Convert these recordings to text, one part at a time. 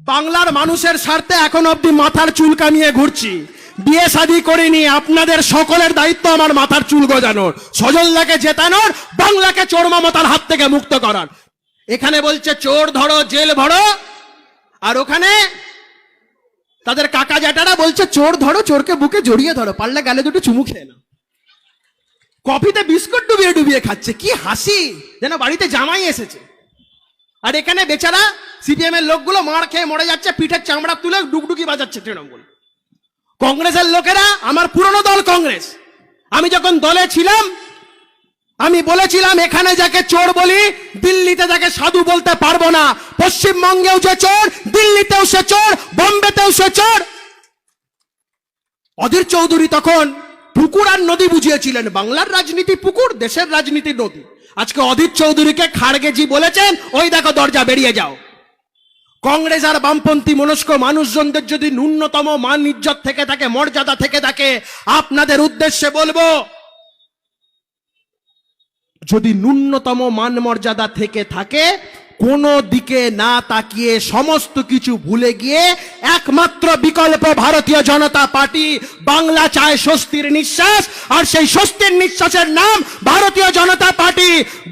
বাংলার মানুষের স্বার্থে এখন অবধি মাথার চুল কামিয়ে ঘুরছি। বিয়ে শাদী করিনি, আপনাদের সকলের দায়িত্ব আমার মাথার চুল গজানোর, সজলদাকে জেতানোর, বাংলাকে চোর মমতার হাত থেকে মুক্ত করার। এখানে বলছে চোর ধরো জেল ভরো, আর ওখানে তাদের কাকা জ্যাঠারা বলছে চোর ধরো, চোরকে বুকে জড়িয়ে ধরো, পারলে গালে দুটো চুমু খেয়ে নাও। কফিতে বিস্কুট ডুবিয়ে ডুবিয়ে খাচ্ছে, কি হাসি, যেন বাড়িতে জামাই এসেছে। আর এখানে বেচারা সিপিএম এর লোকগুলো মার খেয়ে মরে যাচ্ছে, পিঠের চামড়া তুলে ডুগডুগি বাজাচ্ছে তৃণমূল। কংগ্রেসের লোকেরা, আমার পুরনো দল কংগ্রেস, আমি যখন দলে ছিলাম আমি বলেছিলাম এখানে যাকে চোর বলি দিল্লিতে যাকে সাধু বলতে পারবো না। পশ্চিমবঙ্গেও যে চোর, দিল্লিতেও সে চোর, বোম্বেতেও সে চোর। অধীর চৌধুরী তখন পুকুর আর নদী বুঝিয়েছিলেন, বাংলার রাজনীতি পুকুর, দেশের রাজনীতি নদী। আজকে অধীর চৌধুরীকে খাড়গেজি বলেছেন, ওই দেখো দরজা, বেরিয়ে যাও। কংগ্রেস আর বামপন্থী মনস্ক মানুষজনদের যদি ন্যূনতম মান ইজ্জত থেকে থাকে, মর্যাদা থেকে থাকে, আপনাদের উদ্দেশ্যে বলবো, যদি ন্যূনতম মান মর্যাদা থেকে থাকে, কোনো দিকে না তাকিয়ে সমস্ত কিছু ভুলে গিয়ে একমাত্র বিকল্প ভারতীয় জনতা পার্টি। বাংলা চায় স্বস্তির নিঃশ্বাস, আর সেই স্বস্তির নিঃশ্বাসের নাম ভারতীয় জনতা পার্টি।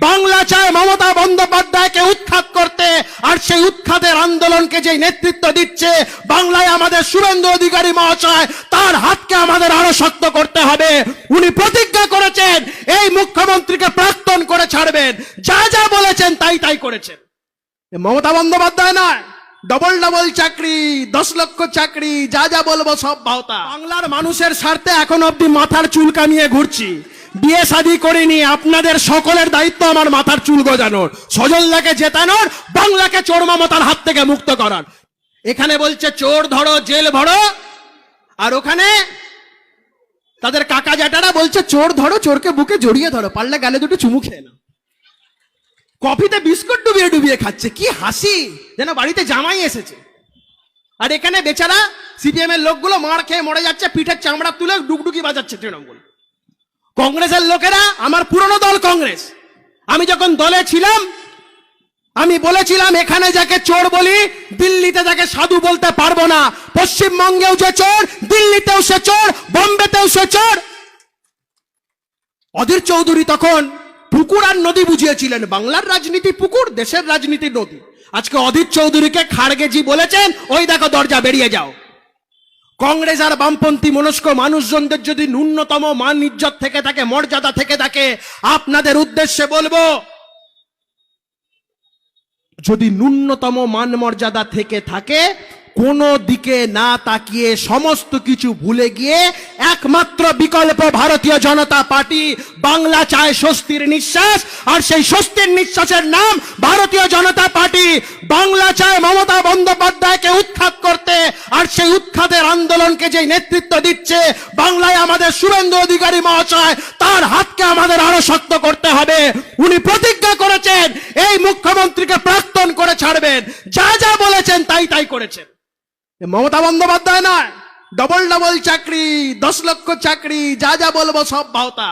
বাংলা চায় মমতা বন্দ্যোপাধ্যায়কে উৎখাত করতে, আর সেই উৎখাতের আন্দোলনকে যে নেতৃত্ব দিচ্ছে বাংলায় আমাদের শুভেন্দু অধিকারী মহাশয়, তার হাতকে আমাদের আরো শক্ত করতে হবে। উনি প্রতিজ্ঞা করেছেন এই মুখ্যমন্ত্রীকে প্রাক্তন করে ছাড়বেন, যা যা বলেছেন তাই তাই করেছেন। মমতা বন্দ্যোপাধ্যায় নয়, ডবল ডবল চাকরি, 10 লক্ষ চাকরি, যা যা বলবো সব ভাওতা। বাংলার মানুষের স্বার্থে এখন অবধি মাথার চুল কামিয়ে ঘুরছি। বিয়ে শাদী করিনি, আপনাদের সকলের দায়িত্ব আমার মাথার চুল গজানোর, সজলদাকে জেতানোর, বাংলাকে চোর মমতার হাত থেকে মুক্ত করার। এখানে বলছে চোর ধরো জেল ভরো, আর ওখানে তাদের কাকা জ্যাঠারা বলছে চোর ধরো, চোরকে বুকে জড়িয়ে ধরো, পারলে গালে দুটো চুমু খেয়ে নাও। কফিতে বিস্কুট ডুবিয়ে ডুবিয়ে খাচ্ছে, কি হাসি, যেন বাড়িতে জামাই এসেছে। আর এখানে বেচারা সিপিএম এর লোকগুলো মার খেয়ে মরে যাচ্ছে, পিঠের চামড়া তুলে ডুগডুগি বাজাচ্ছে তৃণমূল। কংগ্রেসের লোকেরা, আমার পুরনো দল কংগ্রেস, আমি যখন দলে ছিলাম আমি বলেছিলাম এখানে যাকে চোর বলি দিল্লিতে যাকে সাধু বলতে পারবো না। পশ্চিমবঙ্গেও যে চোর, দিল্লিতেও সে চোর, বোম্বেতেও সে চোর। অধীর চৌধুরী তখন পুকুর আর নদী বুঝিয়েছিলেন, বাংলার রাজনীতি পুকুর, দেশের রাজনীতি নদী। আজকে অধীর চৌধুরীকে খাড়গেজি বলেছেন, ওই দেখো দরজা, বেরিয়ে যাও। কংগ্রেস আর বামপন্থী মনস্ক মানুষজনদের যদি ন্যূনতম মান ইজ্জত থেকে থাকে, মর্যাদা থেকে থাকে, আপনাদের উদ্দেশ্যে বলবো, যদি ন্যূনতম মান মর্যাদা থেকে থাকে, কোনো দিকে না তাকিয়ে সমস্ত কিছু ভুলে গিয়ে একমাত্র বিকল্প ভারতীয় জনতা পার্টি। বাংলা চায় স্বস্তির নিঃশ্বাস, আর সেই স্বস্তির নিঃশ্বাসের নাম ভারতীয় জনতা পার্টি। বাংলা চায় মমতা বন্দ্যোপাধ্যায়কে উৎখাত করতে, আর সেই উৎখাতের আন্দোলনকে যে নেতৃত্ব দিচ্ছে বাংলায় আমাদের শুভেন্দু অধিকারী মহাশয়, তার হাতকে আমাদের আরো শক্ত করতে হবে। উনি প্রতিজ্ঞা করেছেন এই মুখ্যমন্ত্রীকে প্রাক্তন করে ছাড়বেন, যা যা বলেছেন তাই তাই করেছেন। মমতা বন্দ্যোপাধ্যায় নয়, ডবল ডবল চাকরি, 10 লক্ষ চাকরি, যা যা বলবো সব ভাওতা।